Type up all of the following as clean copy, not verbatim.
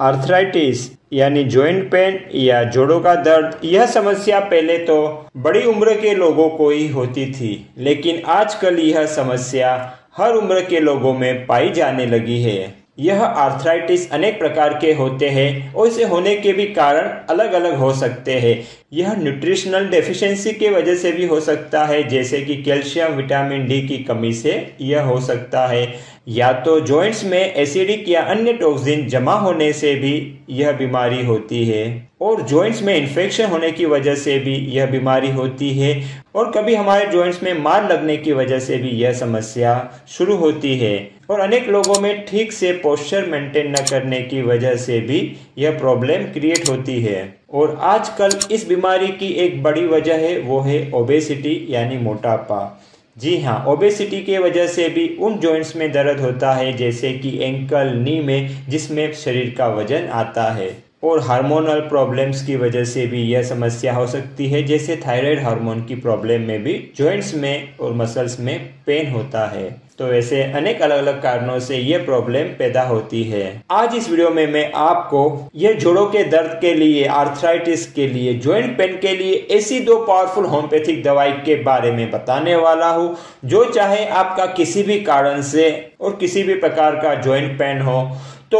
Arthritis यानी joint pain या जोड़ों का दर्द, यह समस्या पहले तो बड़ी उम्र के लोगों को ही होती थी, लेकिन आजकल यह समस्या हर उम्र के लोगों में पाई जाने लगी है। यह आर्थराइटिस अनेक प्रकार के होते हैं और इसे होने के भी कारण अलग अलग हो सकते हैं। यह न्यूट्रिशनल डेफिशिएंसी की वजह से भी हो सकता है, जैसे कि कैल्शियम विटामिन डी की कमी से यह हो सकता है, या तो जॉइंट्स में एसिडिक या अन्य टॉक्सिन जमा होने से भी यह बीमारी होती है, और जॉइंट्स में इन्फेक्शन होने की वजह से भी यह बीमारी होती है, और कभी हमारे जॉइंट्स में मार लगने की वजह से भी यह समस्या शुरू होती है, और अनेक लोगों में ठीक से पोस्चर मेंटेन न करने की वजह से भी यह प्रॉब्लम क्रिएट होती है। और आजकल इस बीमारी की एक बड़ी वजह है, वो है ओबेसिटी यानी मोटापा। जी हाँ, ओबेसिटी के वजह से भी उन जॉइंट्स में दर्द होता है, जैसे कि एंकल, नी में, जिसमें शरीर का वजन आता है, और हार्मोनल प्रॉब्लम्स की वजह से भी यह समस्या हो सकती है, जैसे थायराइड हार्मोन की प्रॉब्लम में भी जॉइंट्स में और मसल्स में पेन होता है। तो ऐसे अनेक अलग अलग कारणों से यह प्रॉब्लम पैदा होती है। आज इस वीडियो में मैं आपको यह जोड़ों के दर्द के लिए, आर्थराइटिस के लिए, जॉइंट पेन के लिए ऐसी 2 पावरफुल होम्योपैथिक दवाई के बारे में बताने वाला हूँ, जो चाहे आपका किसी भी कारण से और किसी भी प्रकार का जॉइंट पेन हो तो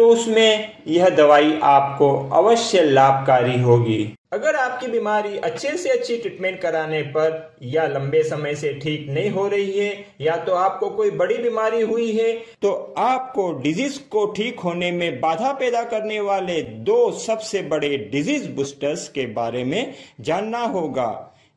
उसमें यह दवाई आपको अवश्य लाभकारी होगी। अगर आपकी बीमारी अच्छे से अच्छी ट्रीटमेंट कराने पर या लंबे समय से ठीक नहीं हो रही है, या तो आपको कोई बड़ी बीमारी हुई है, तो आपको डिजीज को ठीक होने में बाधा पैदा करने वाले 2 सबसे बड़े डिजीज बूस्टर्स के बारे में जानना होगा,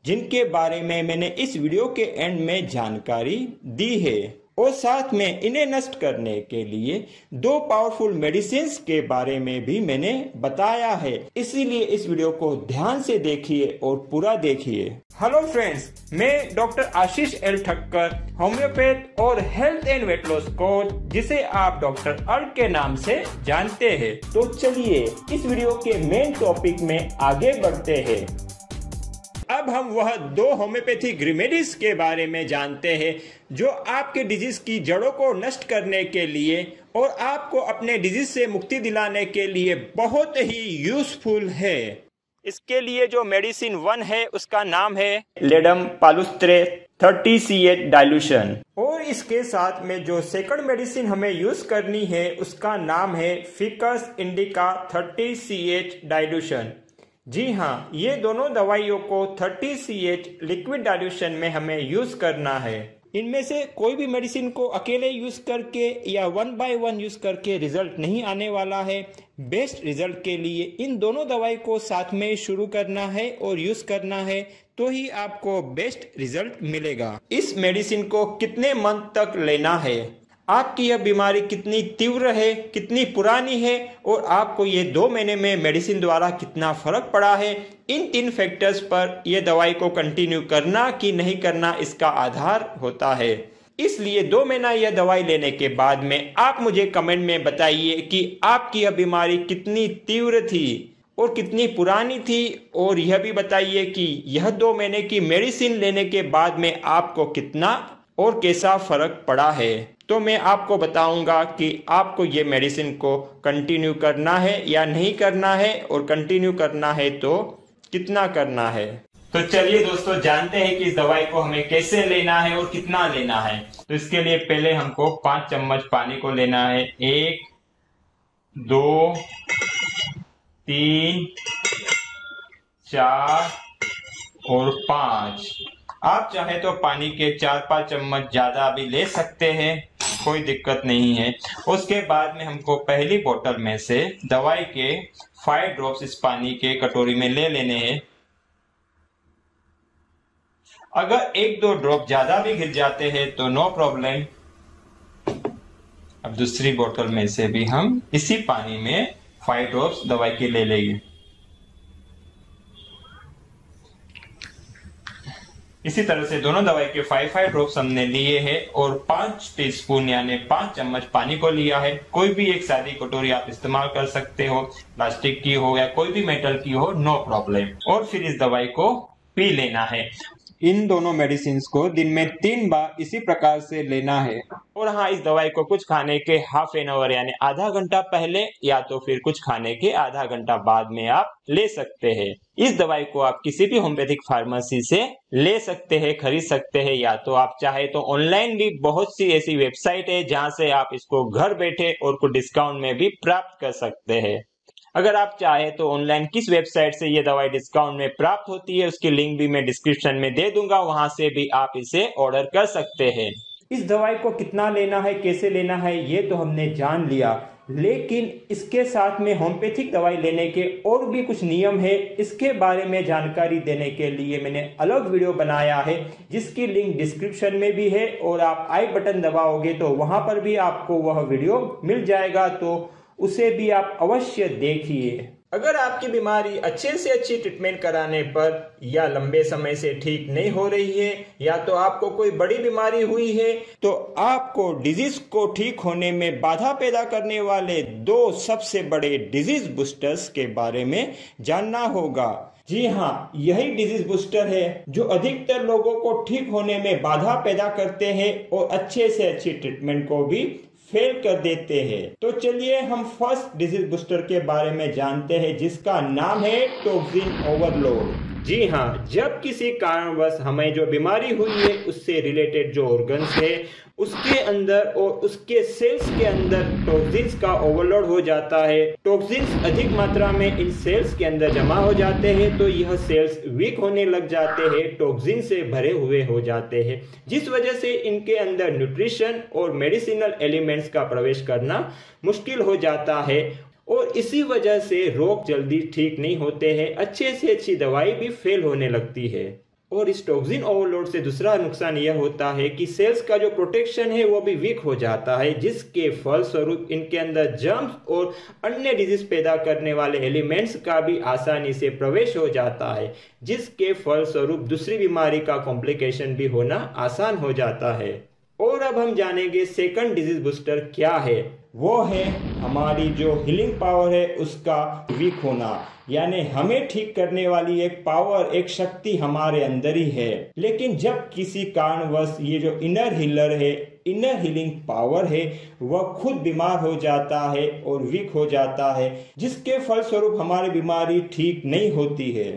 जिनके बारे में मैंने इस वीडियो के एंड में जानकारी दी है, और साथ में इन्हें नष्ट करने के लिए 2 पावरफुल मेडिसिन के बारे में भी मैंने बताया है। इसीलिए इस वीडियो को ध्यान से देखिए और पूरा देखिए। हेलो फ्रेंड्स, मैं डॉक्टर आशीष एल ठक्कर, होम्योपैथ और health and weight loss coach, जिसे आप डॉक्टर अर्क के नाम से जानते हैं। तो चलिए इस वीडियो के मेन टॉपिक में आगे बढ़ते हैं। अब हम वह 2 होम्योपैथिक रेमेडीज के बारे में जानते हैं, जो आपके डिजीज की जड़ों को नष्ट करने के लिए और आपको अपने डिजीज से मुक्ति दिलाने के लिए बहुत ही यूजफुल है। इसके लिए जो मेडिसिन 1 है, उसका नाम है लेडम पालुस्त्रे 30CH डाइल्यूशन, और इसके साथ में जो सेकंड मेडिसिन हमें यूज करनी है, उसका नाम है फिकस इंडिका 30CH डाइल्यूशन। जी हाँ, ये दोनों दवाइयों को 30CH लिक्विड डाइल्यूशन में हमें यूज करना है। इनमें से कोई भी मेडिसिन को अकेले यूज करके या 1 बाय 1 यूज करके रिजल्ट नहीं आने वाला है। बेस्ट रिजल्ट के लिए इन दोनों दवाई को साथ में शुरू करना है और यूज करना है, तो ही आपको बेस्ट रिजल्ट मिलेगा। इस मेडिसिन को कितने मंथ तक लेना है, आपकी यह बीमारी कितनी तीव्र है, कितनी पुरानी है, और आपको ये 2 महीने में मेडिसिन द्वारा कितना फर्क पड़ा है, इन 3 फैक्टर्स पर यह दवाई को कंटिन्यू करना कि नहीं करना इसका आधार होता है। इसलिए 2 महीना यह दवाई लेने के बाद में आप मुझे कमेंट में बताइए कि आपकी यह बीमारी कितनी तीव्र थी और कितनी पुरानी थी, और यह भी बताइए कि यह 2 महीने की मेडिसिन लेने के बाद में आपको कितना और कैसा फर्क पड़ा है। तो मैं आपको बताऊंगा कि आपको ये मेडिसिन को कंटिन्यू करना है या नहीं करना है, और कंटिन्यू करना है तो कितना करना है। तो चलिए दोस्तों, जानते हैं कि इस दवाई को हमें कैसे लेना है और कितना लेना है। तो इसके लिए पहले हमको 5 चम्मच पानी को लेना है। 1, 2, 3, 4 और 5। आप चाहे तो पानी के 4-5 चम्मच ज्यादा भी ले सकते हैं, कोई दिक्कत नहीं है। उसके बाद में हमको पहली बोतल में से दवाई के 5 ड्रॉप्स इस पानी के कटोरी में ले लेने हैं। अगर 1-2 ड्रॉप ज्यादा भी गिर जाते हैं तो नो प्रॉब्लम। अब दूसरी बोतल में से भी हम इसी पानी में 5 ड्रॉप्स दवाई के ले लेंगे। इसी तरह से दोनों दवाई के 5 ड्रॉप्स हमने लिए हैं, और 5 टीस्पून यानी 5 चम्मच पानी को लिया है। कोई भी एक सादी कटोरी आप इस्तेमाल कर सकते हो, प्लास्टिक की हो या कोई भी मेटल की हो, नो प्रॉब्लम। और फिर इस दवाई को पी लेना है। इन दोनों मेडिसिन को दिन में 3 बार इसी प्रकार से लेना है। और हाँ, इस दवाई को कुछ खाने के हाफ एन आवर यानी आधा घंटा पहले या तो फिर कुछ खाने के आधा घंटा बाद में आप ले सकते हैं। इस दवाई को आप किसी भी होम्योपैथिक फार्मेसी से ले सकते हैं, खरीद सकते हैं, या तो आप चाहे तो ऑनलाइन भी बहुत सी ऐसी वेबसाइट है जहां से आप इसको घर बैठे और कुछ डिस्काउंट में भी प्राप्त कर सकते हैं। अगर आप चाहे तो ऑनलाइन किस वेबसाइट से ये दवाई डिस्काउंट में प्राप्त होती है उसकी लिंक भी मैं डिस्क्रिप्शन में दे दूंगा, वहां से भी आप इसे ऑर्डर कर सकते हैं। इस दवाई को कितना लेना है, कैसे लेना है, ये तो हमने जान लिया, लेकिन इसके साथ में होम्योपैथिक दवाई लेने के और भी कुछ नियम है। इसके बारे में जानकारी देने के लिए मैंने अलग वीडियो बनाया है जिसकी लिंक डिस्क्रिप्शन में भी है, और आप आई बटन दबाओगे तो वहां पर भी आपको वह वीडियो मिल जाएगा, तो उसे भी आप अवश्य देखिए। अगर आपकी बीमारी अच्छे से अच्छी ट्रीटमेंट कराने पर या लंबे समय से ठीक नहीं हो रही है, या तो आपको कोई बड़ी बीमारी हुई है, तो आपको डिजीज को ठीक होने में बाधा पैदा करने वाले 2 सबसे बड़े डिजीज बूस्टर्स के बारे में जानना होगा। जी हाँ, यही डिजीज बूस्टर है जो अधिकतर लोगों को ठीक होने में बाधा पैदा करते हैं और अच्छे से अच्छी ट्रीटमेंट को भी फेल कर देते हैं। तो चलिए हम फर्स्ट डिजीज बूस्टर के बारे में जानते हैं, जिसका नाम है टॉक्सिन ओवरलोड। जी हाँ, जब किसी कारणवश हमें जो बीमारी हुई है उससे रिलेटेड जो ऑर्गन्स है उसके अंदर और उसके सेल्स के अंदर टॉक्सिन्स का ओवरलोड हो जाता है, टॉक्सिन्स अधिक मात्रा में इन सेल्स के अंदर जमा हो जाते हैं, तो यह सेल्स वीक होने लग जाते हैं, टॉक्सिन से भरे हुए हो जाते हैं, जिस वजह से इनके अंदर न्यूट्रिशन और मेडिसिनल एलिमेंट्स का प्रवेश करना मुश्किल हो जाता है, और इसी वजह से रोग जल्दी ठीक नहीं होते हैं, अच्छे से अच्छी दवाई भी फेल होने लगती है। और इस टॉक्सिन ओवरलोड से दूसरा नुकसान यह होता है कि सेल्स का जो प्रोटेक्शन है वो भी वीक हो जाता है, जिसके फलस्वरूप इनके अंदर जर्म्स और अन्य डिजीज पैदा करने वाले एलिमेंट्स का भी आसानी से प्रवेश हो जाता है, जिसके फलस्वरूप दूसरी बीमारी का कॉम्प्लिकेशन भी होना आसान हो जाता है। और अब हम जानेंगे सेकंड डिजीज बूस्टर क्या है। वो है हमारी जो हीलिंग पावर है उसका वीक होना, यानी हमें ठीक करने वाली एक पावर, एक शक्ति हमारे अंदर ही है, लेकिन जब किसी कारणवश ये जो इनर हीलर है, इनर हीलिंग पावर है, वह खुद बीमार हो जाता है और वीक हो जाता है, जिसके फलस्वरूप हमारी बीमारी ठीक नहीं होती है।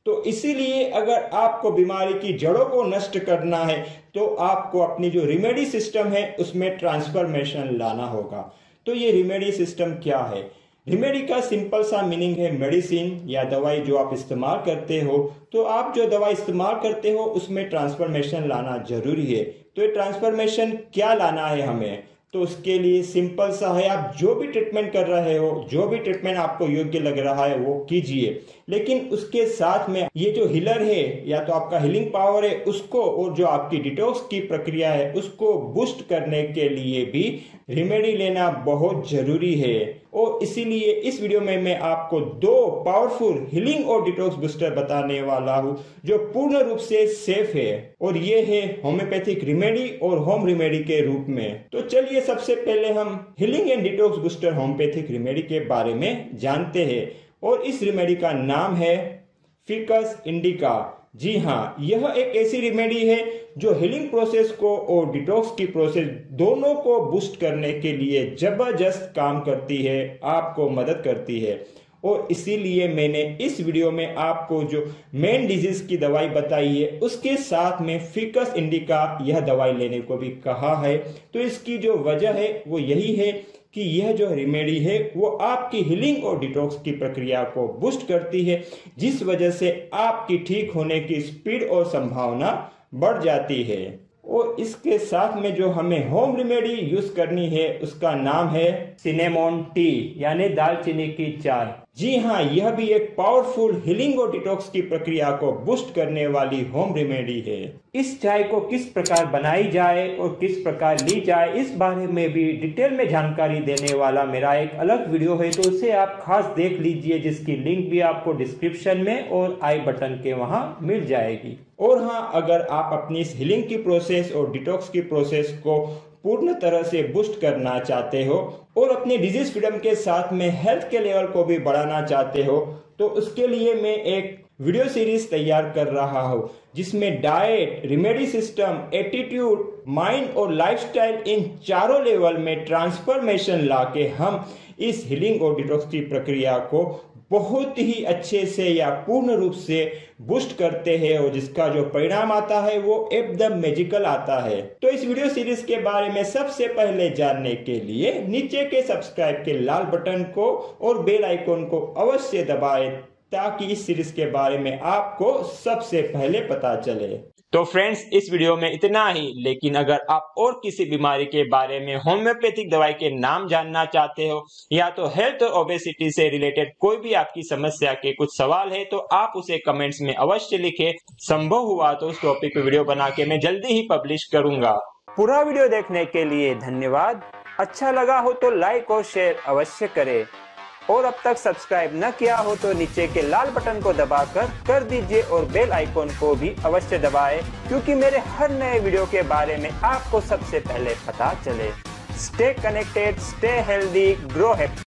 तो इसीलिए अगर आपको बीमारी की जड़ों को नष्ट करना है तो आपको अपनी जो रिमेडी सिस्टम है उसमें ट्रांसफॉर्मेशन लाना होगा। तो ये रिमेडी सिस्टम क्या है? रिमेडी का सिंपल सा मीनिंग है मेडिसिन या दवाई जो आप इस्तेमाल करते हो, तो आप जो दवाई इस्तेमाल करते हो उसमें ट्रांसफॉर्मेशन लाना जरूरी है। तो ये ट्रांसफॉर्मेशन क्या लाना है हमें? तो उसके लिए सिंपल सा है, आप जो भी ट्रीटमेंट कर रहे हो, जो भी ट्रीटमेंट आपको योग्य लग रहा है वो कीजिए, लेकिन उसके साथ में ये जो हीलर है या तो आपका हीलिंग पावर है उसको, और जो आपकी डिटॉक्स की प्रक्रिया है उसको बूस्ट करने के लिए भी रेमेडी लेना बहुत जरूरी है। और इसीलिए इस वीडियो में मैं आपको 2 पावरफुल हीलिंग और डिटॉक्स बूस्टर बताने वाला हूं जो पूर्ण रूप से सेफ है, और ये है होम्योपैथिक रेमेडी और होम रेमेडी के रूप में। तो चलिए सबसे पहले हम healing and detox booster homeopathic remedy के बारे में जानते हैं, और इस रेमेडी का नाम है फिकस इंडिका। जी हाँ, यह एक ऐसी रेमेडी है जो हीलिंग प्रोसेस को और डिटॉक्स की प्रोसेस दोनों को बूस्ट करने के लिए जबरदस्त काम करती है, आपको मदद करती है। और इसीलिए मैंने इस वीडियो में आपको जो मेन डिजीज की दवाई बताई है उसके साथ में फिकस इंडिका यह दवाई लेने को भी कहा है। तो इसकी जो वजह है वो यही है कि यह जो रेमेडी है वो आपकी हीलिंग और डिटॉक्स की प्रक्रिया को बूस्ट करती है, जिस वजह से आपकी ठीक होने की स्पीड और संभावना बढ़ जाती है। और इसके साथ में जो हमें होम रेमेडी यूज करनी है उसका नाम है सिनेमोन टी, यानी दालचीनी की चाय। जी हाँ, यह भी एक पावरफुल हीलिंग और डिटॉक्स की प्रक्रिया को बूस्ट करने वाली होम रेमेडी है। इस चाय को किस प्रकार बनाई जाए और किस प्रकार ली जाए इस बारे में भी डिटेल में जानकारी देने वाला मेरा एक अलग वीडियो है, तो उसे आप खास देख लीजिए, जिसकी लिंक भी आपको डिस्क्रिप्शन में और आई बटन के वहां मिल जाएगी। और हाँ, अगर आप अपनी इस हीलिंग की प्रोसेस और डिटॉक्स की प्रोसेस को पूर्ण तरह से बूस्ट करना चाहते हो और अपने डिजीज फ्रीडम के साथ में हेल्थ के लेवल को भी बढ़ाना चाहते हो, तो उसके लिए मैं एक वीडियो सीरीज तैयार कर रहा हूँ, जिसमें diet, remedy system, attitude, mind और लाइफस्टाइल इन चारों लेवल में ट्रांसफॉर्मेशन लाके हम इस हीलिंग और डिटॉक्स की प्रक्रिया को बहुत ही अच्छे से या पूर्ण रूप से बूस्ट करते हैं और जिसका जो परिणाम आता है वो एकदम मैजिकल आता है। तो इस वीडियो सीरीज के बारे में सबसे पहले जानने के लिए नीचे के सब्सक्राइब के लाल बटन को और बेल आइकॉन को अवश्य दबाएं, ताकि इस सीरीज के बारे में आपको सबसे पहले पता चले। तो फ्रेंड्स, इस वीडियो में इतना ही, लेकिन अगर आप और किसी बीमारी के बारे में होम्योपैथिक दवाई के नाम जानना चाहते हो या तो हेल्थ और ओबेसिटी से रिलेटेड कोई भी आपकी समस्या के कुछ सवाल है तो आप उसे कमेंट्स में अवश्य लिखें। संभव हुआ तो उस टॉपिक पे वीडियो बना के मैं जल्दी ही पब्लिश करूंगा। पूरा वीडियो देखने के लिए धन्यवाद। अच्छा लगा हो तो लाइक और शेयर अवश्य करें और अब तक सब्सक्राइब न किया हो तो नीचे के लाल बटन को दबाकर कर दीजिए और बेल आइकॉन को भी अवश्य दबाएं, क्योंकि मेरे हर नए वीडियो के बारे में आपको सबसे पहले पता चले। Stay connected, stay healthy, grow happy.